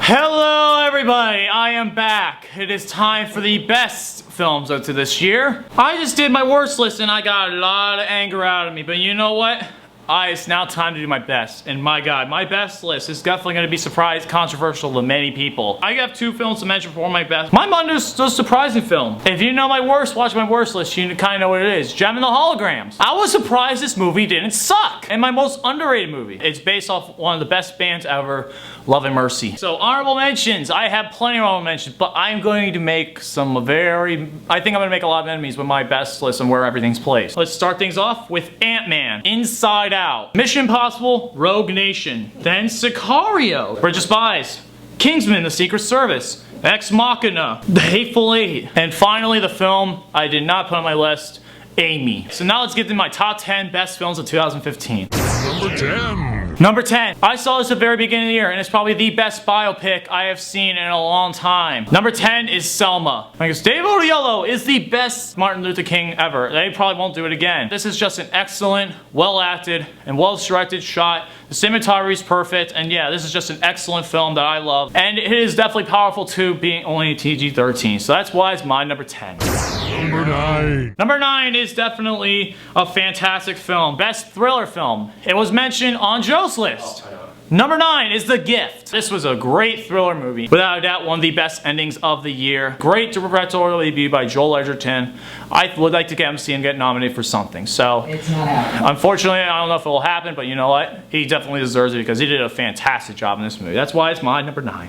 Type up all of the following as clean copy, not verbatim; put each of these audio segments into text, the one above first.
Hello everybody, I am back. It is time for the best films up to this year. I just did my worst list and I got a lot of anger out of me, but you know what? It's now time to do my best, and my god, my best list is definitely going to be controversial to many people. I have two films to mention for my best. My most surprising film. If you know my worst, watch my worst list, you kind of know what it is. Jem and the Holograms. I was surprised this movie didn't suck. And my most underrated movie. It's based off one of the best bands ever, Love and Mercy. So honorable mentions, I have plenty of honorable mentions, but I'm going to make some I think I'm going to make a lot of enemies with my best list and where everything's placed. Let's start things off with Ant-Man, Inside Out, Mission Impossible, Rogue Nation, then Sicario, Bridge of Spies, Kingsman: The Secret Service, Ex Machina, The Hateful Eight, and finally the film I did not put on my list, Amy. So now let's get to my top 10 best films of 2015. Number 10. Number 10. I saw this at the very beginning of the year, and it's probably the best biopic I have seen in a long time. Number 10 is Selma. Because David Oyelowo is the best Martin Luther King ever. They probably won't do it again. This is just an excellent, well-acted, and well-directed shot. The cinematography is perfect, and yeah, this is just an excellent film that I love. And it is definitely powerful too, being only PG-13. So that's why it's my number 10. Number 9. Number 9 is definitely a fantastic film. Best thriller film. It was mentioned on Joe's list. Number 9 is The Gift. This was a great thriller movie. Without a doubt, one of the best endings of the year. Great directorial debut by Joel Edgerton. I would like to see him get nominated for something. So, it's not happening. Unfortunately, I don't know if it will happen, but you know what? He definitely deserves it because he did a fantastic job in this movie. That's why it's my number 9.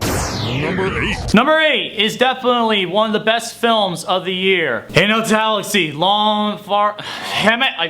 Number 8. Number 8 is definitely one of the best films of the year. In a Galaxy, long, far... Damn it, I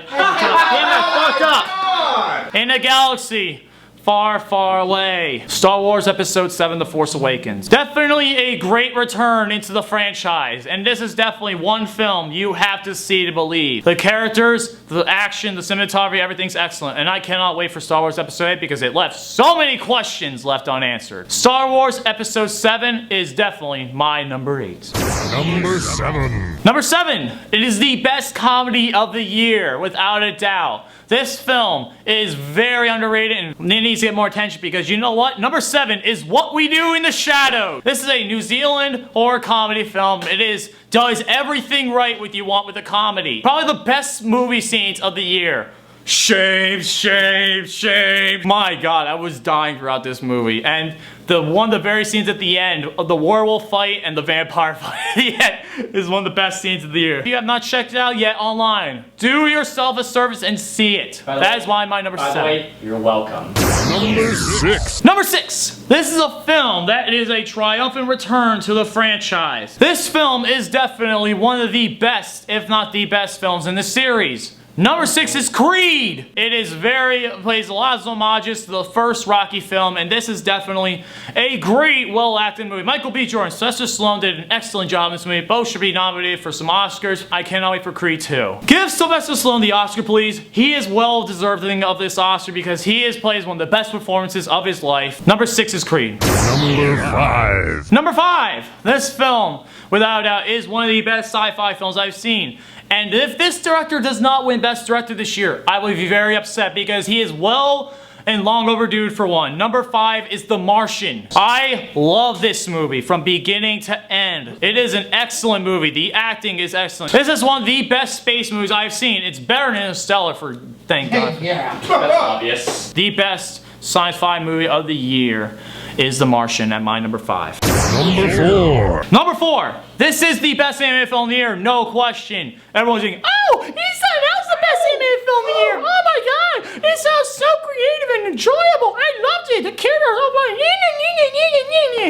fucked up. In a Galaxy, far, far away. Star Wars Episode 7, The Force Awakens. Definitely a great return into the franchise, and this is definitely one film you have to see to believe. The characters, the action, the cinematography, everything's excellent, and I cannot wait for Star Wars Episode 8 because it left so many questions left unanswered. Star Wars Episode 7 is definitely my number 8. Number 7. Number 7, it is the best comedy of the year, without a doubt. This film is very underrated and it needs to get more attention because you know what? Number 7 is What We Do in the Shadows. This is a New Zealand horror comedy film. It does everything right what you want with a comedy. Probably the best movie scenes of the year. Shame, shame, shame. My god, I was dying throughout this movie. And one of the very scenes at the end, of the werewolf fight and the vampire fight at the end, is one of the best scenes of the year. If you have not checked it out yet online, do yourself a service and see it. That is why my number 7. By the way, you're welcome. Number 6. Number 6. This is a film that is a triumphant return to the franchise. This film is definitely one of the best, if not the best films in the series. Number 6 is Creed. It plays a lot of homages to the first Rocky film, and this is definitely a great, well-acted movie. Michael B. Jordan, Sylvester Stallone did an excellent job in this movie. Both should be nominated for some Oscars. I cannot wait for Creed 2. Give Sylvester Stallone the Oscar, please. He is well deserving of this Oscar because he plays one of the best performances of his life. Number 6 is Creed. Number 5. Number 5. This film, without a doubt, is one of the best sci-fi films I've seen. And if this director does not win Best Director this year, I will be very upset because he is well and long overdue for one. Number 5 is The Martian. I love this movie from beginning to end. It is an excellent movie. The acting is excellent. This is one of the best space movies I've seen. It's better than Interstellar for, thank God. Yeah. That's obvious. The best sci-fi movie of the year is The Martian at my number 5. Number 4. Number 4. This is the best animated film of the year, no question. Everyone's thinking, oh, he said that was the best animated film of the year. Oh my god, it sounds so creative and enjoyable. I loved it. The characters are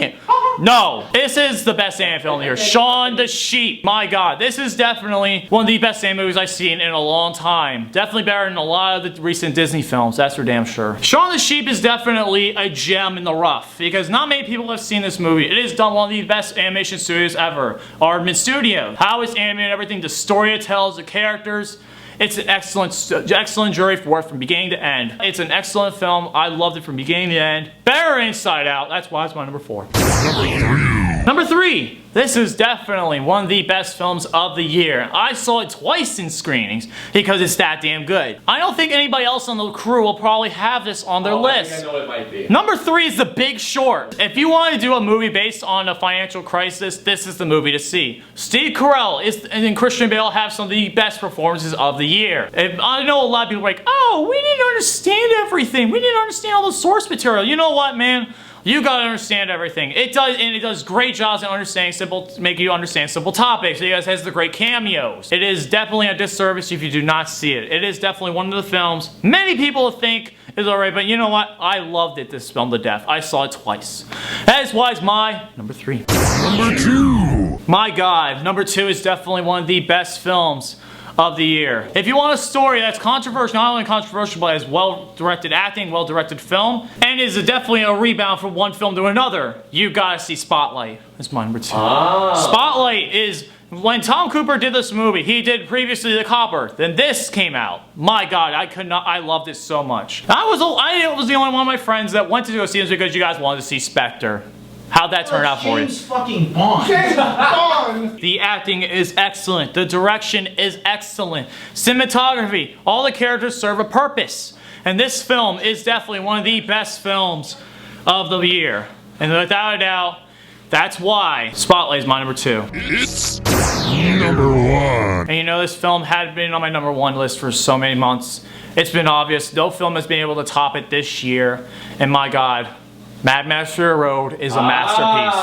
like, no, this is the best animated film of the year. Shaun the Sheep. My god, this is definitely one of the best animated movies I've seen in a long time. Definitely better than a lot of the recent Disney films, that's for damn sure. Shaun the Sheep is definitely a gem in the rough because not many people have seen this movie. It is done one of the best animation studios ever. Aardman Studio. How it's animated, everything, the story it tells, the characters. It's an excellent jury work from beginning to end. It's an excellent film. I loved it from beginning to end. Better Inside Out. That's why it's my number 4. Number 3. This is definitely one of the best films of the year. I saw it twice in screenings because it's that damn good. I don't think anybody else on the crew will probably have this on their list. I think I know it might be. Number 3 is The Big Short. If you want to do a movie based on a financial crisis, this is the movie to see. Steve Carell and Christian Bale have some of the best performances of the year. I know a lot of people are like, oh, we didn't understand everything. We didn't understand all the source material. You know what, man? You gotta understand everything. It does great jobs in make you understand simple topics. It has the great cameos. It is definitely a disservice if you do not see it. It is definitely one of the films many people think is alright, but you know what? I loved it, this film to death. I saw it twice. That is why it's my number 3. Number 2. My God, number 2 is definitely one of the best films of the year. If you want a story that's controversial, not only controversial, but has well-directed acting, well-directed film, and is definitely a rebound from one film to another, you gotta see Spotlight. That's my number 2. Spotlight is, when Tom Cooper did this movie, he did previously The Copper, then this came out. My God, I loved it so much. I was the only one of my friends that went to go see this because you guys wanted to see Spectre. How'd that turn out for you? James fucking Bond. The acting is excellent. The direction is excellent. Cinematography. All the characters serve a purpose. And this film is definitely one of the best films of the year. And without a doubt, that's why Spotlight is my number 2. It's number 1. And you know, this film had been on my number 1 list for so many months. It's been obvious. No film has been able to top it this year. And my God, Mad Max Fury Road is a masterpiece.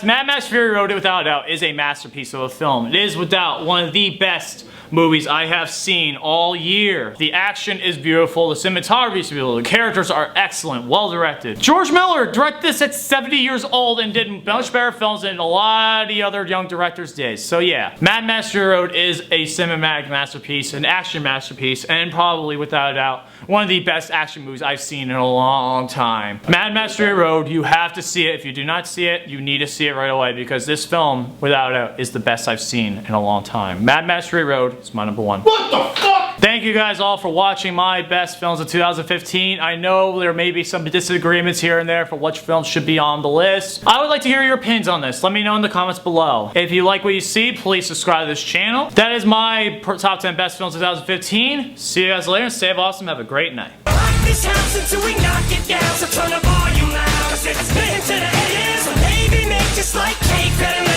Mad Max Fury Road, without a doubt, is a masterpiece of a film. It is, without, one of the best movies I have seen all year. The action is beautiful, the cinematography is beautiful, the characters are excellent, well directed. George Miller directed this at 70 years old and did much better films than a lot of the other young directors did. So yeah, Mad Max Fury Road is a cinematic masterpiece, an action masterpiece, and probably, without a doubt, one of the best action movies I've seen in a long time. Mad Max Fury Road, you have to see it. If you do not see it, you need to see it right away because this film, without a doubt, is the best I've seen in a long time. Mad Max Fury Road is my number 1. What the fuck? Thank you guys all for watching my best films of 2015. I know there may be some disagreements here and there for which films should be on the list. I would like to hear your opinions on this. Let me know in the comments below. If you like what you see, please subscribe to this channel. That is my top 10 best films of 2015. See you guys later. Stay awesome. Have a great night. This house until we knock it down, so turn the volume loud, 'cause it's into the ears, so maybe make just like cake, better